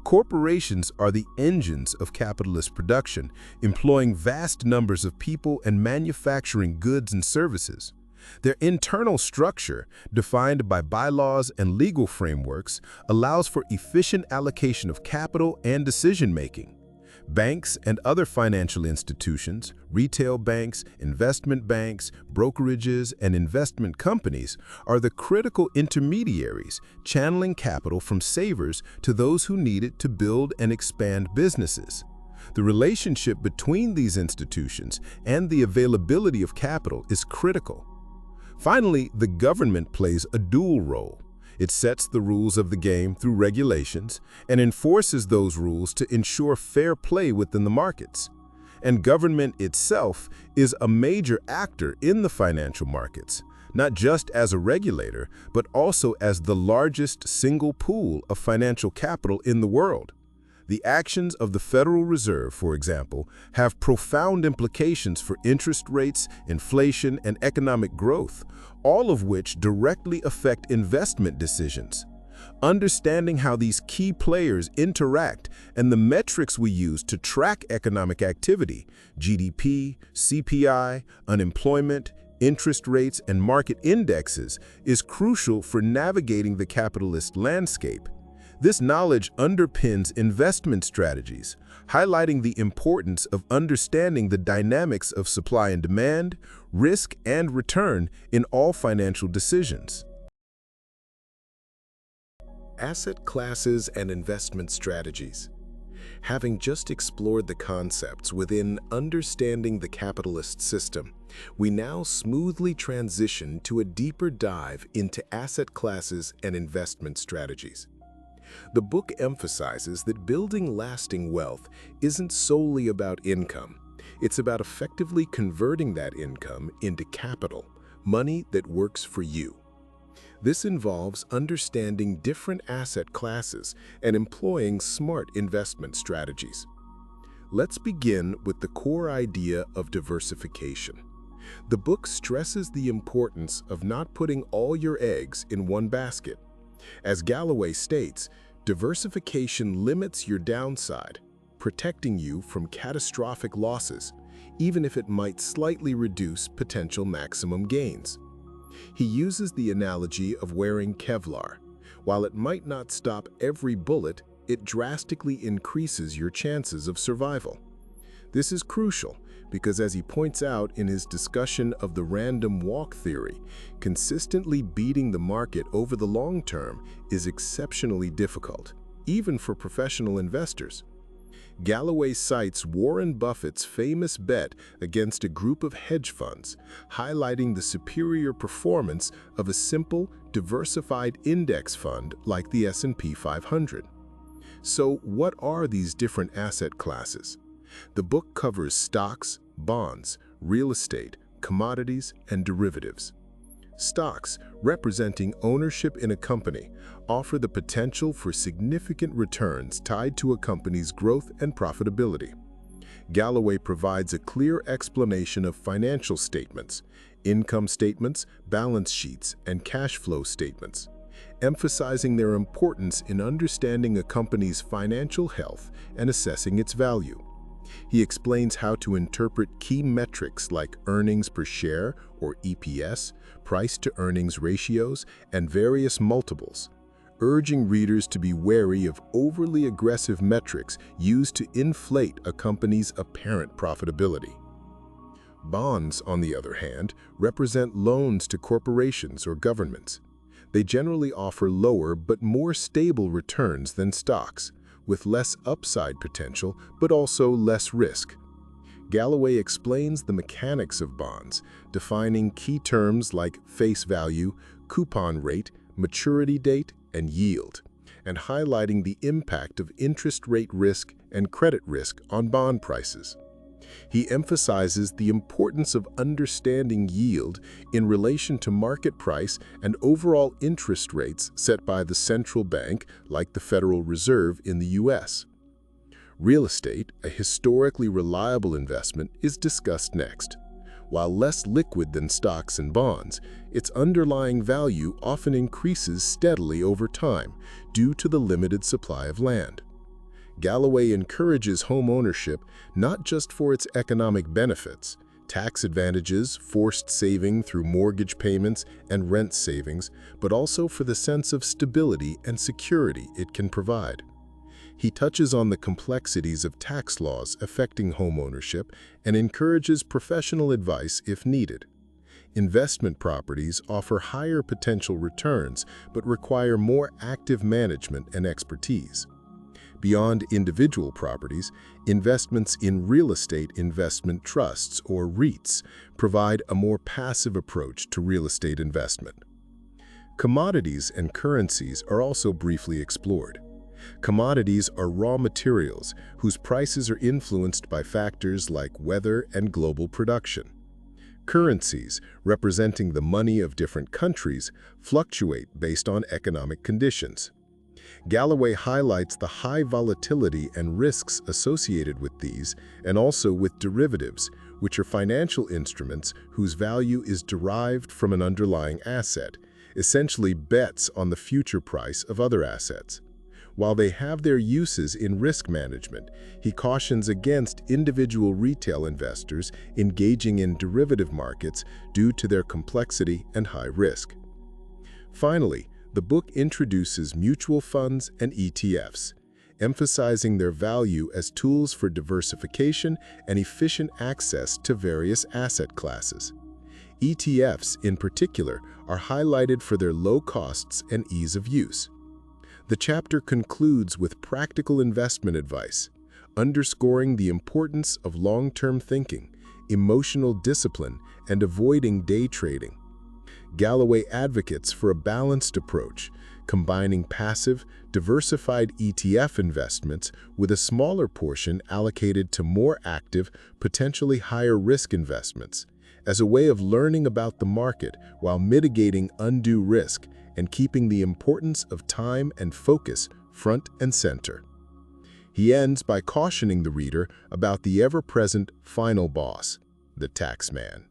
Speaker 1: Corporations are the engines of capitalist production, employing vast numbers of people and manufacturing goods and services. Their internal structure, defined by bylaws and legal frameworks, allows for efficient allocation of capital and decision-making. Banks and other financial institutions, retail banks, investment banks, brokerages, and investment companies are the critical intermediaries, channeling capital from savers to those who need it to build and expand businesses. The relationship between these institutions and the availability of capital is critical. Finally, the government plays a dual role. It sets the rules of the game through regulations and enforces those rules to ensure fair play within the markets. And government itself is a major actor in the financial markets, not just as a regulator, but also as the largest single pool of financial capital in the world. The actions of the Federal Reserve, for example, have profound implications for interest rates, inflation, and economic growth, all of which directly affect investment decisions. Understanding how these key players interact and the metrics we use to track economic activity, GDP, CPI, unemployment, interest rates, and market indexes, is crucial for navigating the capitalist landscape. This knowledge underpins investment strategies, highlighting the importance of understanding the dynamics of supply and demand, risk and return in all financial decisions.
Speaker 2: Asset classes and investment strategies. Having just explored the concepts within understanding the capitalist system, we now smoothly transition to a deeper dive into asset classes and investment strategies. The book emphasizes that building lasting wealth isn't solely about income. It's about effectively converting that income into capital, money that works for you. This involves understanding different asset classes and employing smart investment strategies. Let's begin with the core idea of diversification. The book stresses the importance of not putting all your eggs in one basket. As Galloway states, Diversification limits your downside, protecting you from catastrophic losses, even if it might slightly reduce potential maximum gains. He uses the analogy of wearing Kevlar. While it might not stop every bullet, it drastically increases your chances of survival. This is crucial because, as he points out in his discussion of the random walk theory, consistently beating the market over the long term is exceptionally difficult, even for professional investors. Galloway cites Warren Buffett's famous bet against a group of hedge funds, highlighting the superior performance of a simple, diversified index fund like the S&P 500. So, what are these different asset classes? The book covers stocks, bonds, real estate, commodities, and derivatives. Stocks, representing ownership in a company, offer the potential for significant returns tied to a company's growth and profitability. Galloway provides a clear explanation of financial statements, income statements, balance sheets, and cash flow statements, emphasizing their importance in understanding a company's financial health and assessing its value. He explains how to interpret key metrics like earnings per share, or EPS, price-to-earnings ratios, and various multiples, urging readers to be wary of overly aggressive metrics used to inflate a company's apparent profitability. Bonds, on the other hand, represent loans to corporations or governments. They generally offer lower but more stable returns than stocks, with less upside potential but also less risk. Galloway explains the mechanics of bonds, defining key terms like face value, coupon rate, maturity date, and yield, and highlighting the impact of interest rate risk and credit risk on bond prices. He emphasizes the importance of understanding yield in relation to market price and overall interest rates set by the central bank, like the Federal Reserve in the U.S. Real estate, a historically reliable investment, is discussed next. While less liquid than stocks and bonds, its underlying value often increases steadily over time due to the limited supply of land. Galloway encourages home ownership not just for its economic benefits, tax advantages, forced saving through mortgage payments, and rent savings, but also for the sense of stability and security it can provide. He touches on the complexities of tax laws affecting home ownership and encourages professional advice if needed. Investment properties offer higher potential returns but require more active management and expertise. Beyond individual properties, investments in real estate investment trusts, or REITs, provide a more passive approach to real estate investment. Commodities and currencies are also briefly explored. Commodities are raw materials whose prices are influenced by factors like weather and global production. Currencies, representing the money of different countries, fluctuate based on economic conditions. Galloway highlights the high volatility and risks associated with these, and also with derivatives, which are financial instruments whose value is derived from an underlying asset, essentially bets on the future price of other assets. While they have their uses in risk management, he cautions against individual retail investors engaging in derivative markets due to their complexity and high risk. Finally, the book introduces mutual funds and ETFs, emphasizing their value as tools for diversification and efficient access to various asset classes. ETFs, in particular, are highlighted for their low costs and ease of use. The chapter concludes with practical investment advice, underscoring the importance of long-term thinking, emotional discipline, and avoiding day trading. Galloway advocates for a balanced approach, combining passive, diversified ETF investments with a smaller portion allocated to more active, potentially higher-risk investments, as a way of learning about the market while mitigating undue risk and keeping the importance of time and focus front and center. He ends by cautioning the reader about the ever-present final boss, the tax man.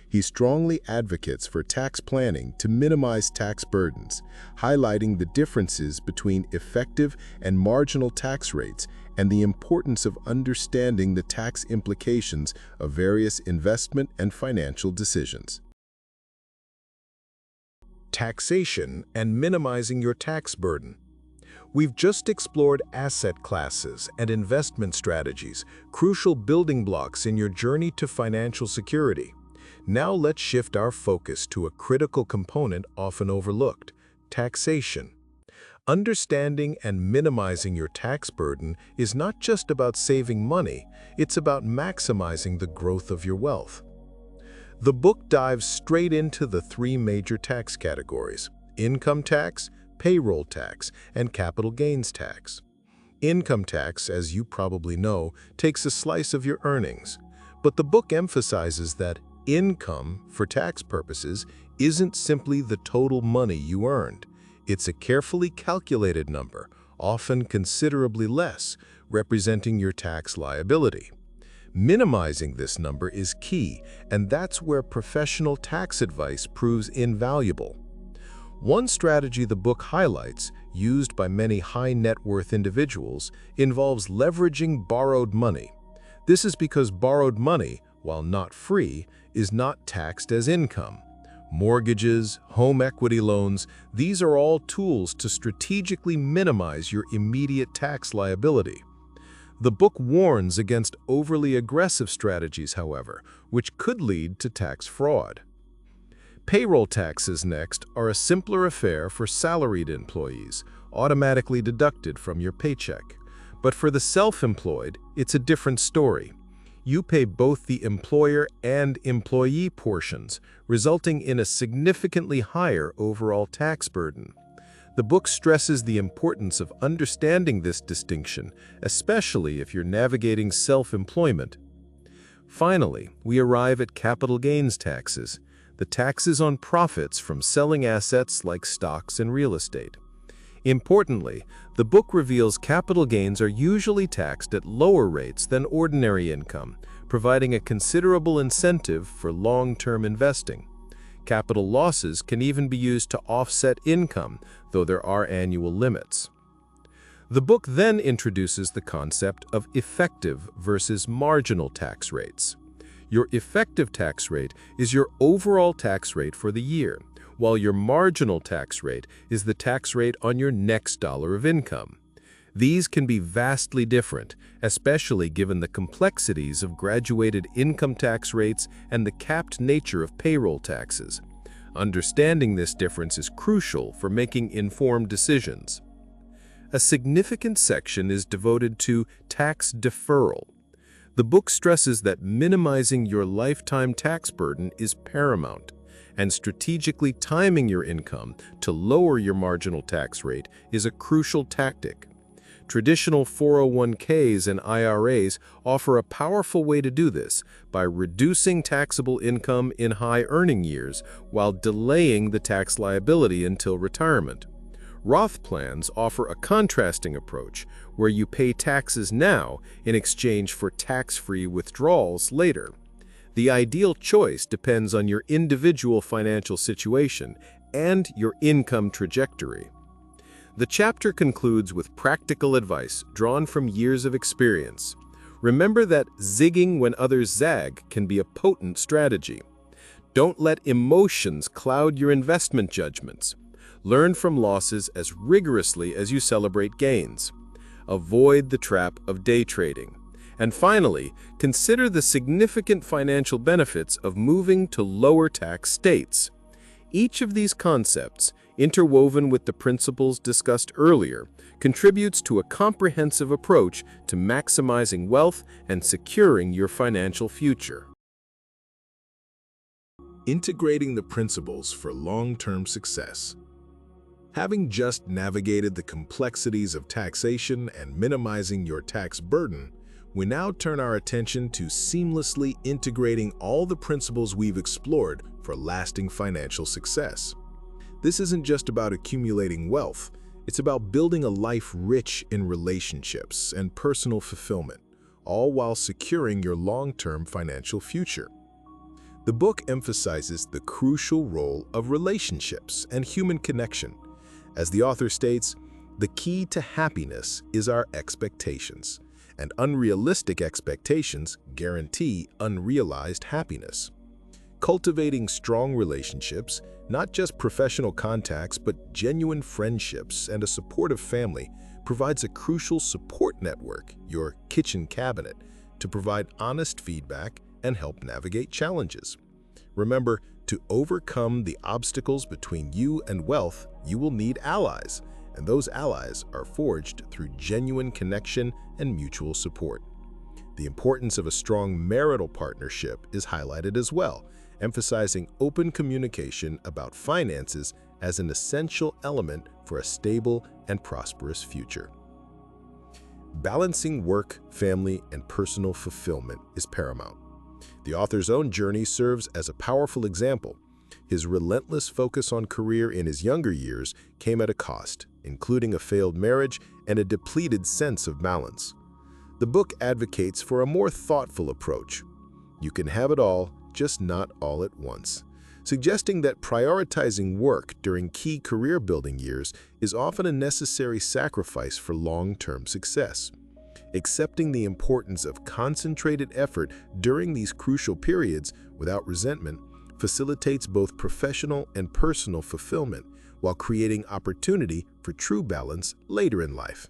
Speaker 2: He strongly advocates for tax planning to minimize tax burdens, highlighting the differences between effective and marginal tax rates and the importance of understanding the tax implications of various investment and financial decisions.
Speaker 1: Taxation and minimizing your tax burden. We've just explored asset classes and investment strategies, crucial building blocks in your journey to financial security. Now let's shift our focus to a critical component often overlooked: taxation. Understanding and minimizing your tax burden is not just about saving money, it's about maximizing the growth of your wealth. The book dives straight into the three major tax categories: income tax, payroll tax, and capital gains tax. Income tax, as you probably know, takes a slice of your earnings, but the book emphasizes that income, for tax purposes, isn't simply the total money you earned. It's a carefully calculated number, often considerably less, representing your tax liability. Minimizing this number is key, and that's where professional tax advice proves invaluable. One strategy the book highlights, used by many high-net-worth individuals, involves leveraging borrowed money. This is because borrowed money, while not free, is not taxed as income. Mortgages, home equity loans, these are all tools to strategically minimize your immediate tax liability. The book warns against overly aggressive strategies, however, which could lead to tax fraud. Payroll taxes, next, are a simpler affair for salaried employees, automatically deducted from your paycheck. But for the self-employed, it's a different story. You pay both the employer and employee portions, resulting in a significantly higher overall tax burden. The book stresses the importance of understanding this distinction, especially if you're navigating self-employment. Finally, we arrive at capital gains taxes, the taxes on profits from selling assets like stocks and real estate. Importantly, the book reveals capital gains are usually taxed at lower rates than ordinary income, providing a considerable incentive for long-term investing. Capital losses can even be used to offset income, though there are annual limits. The book then introduces the concept of effective versus marginal tax rates. Your effective tax rate is your overall tax rate for the year, while your marginal tax rate is the tax rate on your next dollar of income. These can be vastly different, especially given the complexities of graduated income tax rates and the capped nature of payroll taxes. Understanding this difference is crucial for making informed decisions. A significant section is devoted to tax deferral. The book stresses that minimizing your lifetime tax burden is paramount, and strategically timing your income to lower your marginal tax rate is a crucial tactic. Traditional 401ks and IRAs offer a powerful way to do this by reducing taxable income in high-earning years while delaying the tax liability until retirement. Roth plans offer a contrasting approach where you pay taxes now in exchange for tax-free withdrawals later. The ideal choice depends on your individual financial situation and your income trajectory. The chapter concludes with practical advice drawn from years of experience. Remember that zigging when others zag can be a potent strategy. Don't let emotions cloud your investment judgments. Learn from losses as rigorously as you celebrate gains. Avoid the trap of day trading. And finally, consider the significant financial benefits of moving to lower tax states. Each of these concepts, interwoven with the principles discussed earlier, contributes to a comprehensive approach to maximizing wealth and securing your financial future. Integrating the principles for long-term success. Having just navigated the complexities of taxation and minimizing your tax burden, we now turn our attention to seamlessly integrating all the principles we've explored for lasting financial success. This isn't just about accumulating wealth, it's about building a life rich in relationships and personal fulfillment, all while securing your long-term financial future. The book emphasizes the crucial role of relationships and human connection. As the author states, the key to happiness is our expectations, and unrealistic expectations guarantee unrealized happiness. Cultivating strong relationships, not just professional contacts but genuine friendships and a supportive family, provides a crucial support network, your kitchen cabinet, to provide honest feedback and help navigate challenges. Remember, to overcome the obstacles between you and wealth, you will need allies, and those allies are forged through genuine connection and mutual support. The importance of a strong marital partnership is highlighted as well, emphasizing open communication about finances as an essential element for a stable and prosperous future. Balancing work, family, and personal fulfillment is paramount. The author's own journey serves as a powerful example. His relentless focus on career in his younger years came at a cost, including a failed marriage and a depleted sense of balance. The book advocates for a more thoughtful approach. You can have it all, just not all at once, suggesting that prioritizing work during key career-building years is often a necessary sacrifice for long-term success. Accepting the importance of concentrated effort during these crucial periods without resentment facilitates both professional and personal fulfillment while creating opportunity for true balance later in life.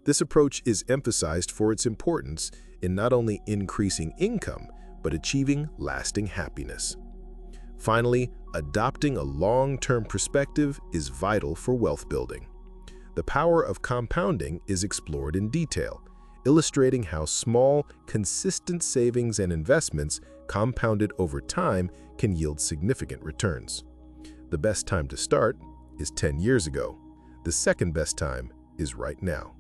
Speaker 1: This approach is emphasized for its importance in not only increasing income, but achieving lasting happiness. Finally, adopting a long-term perspective is vital for wealth building. The power of compounding is explored in detail, illustrating how small, consistent savings and investments compounded over time can yield significant returns. The best time to start is 10 years ago. The second best time is right now.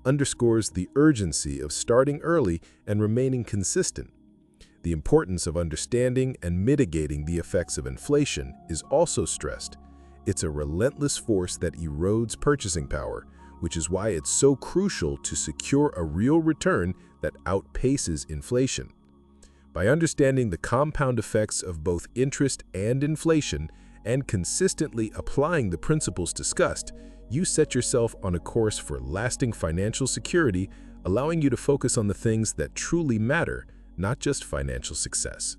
Speaker 1: Underscores the urgency of starting early and remaining consistent. The importance of understanding and mitigating the effects of inflation is also stressed. It's a relentless force that erodes purchasing power, which is why it's so crucial to secure a real return that outpaces inflation. By understanding the compound effects of both interest and inflation and consistently applying the principles discussed, you set yourself on a course for lasting financial security, allowing you to focus on the things that truly matter, not just financial success.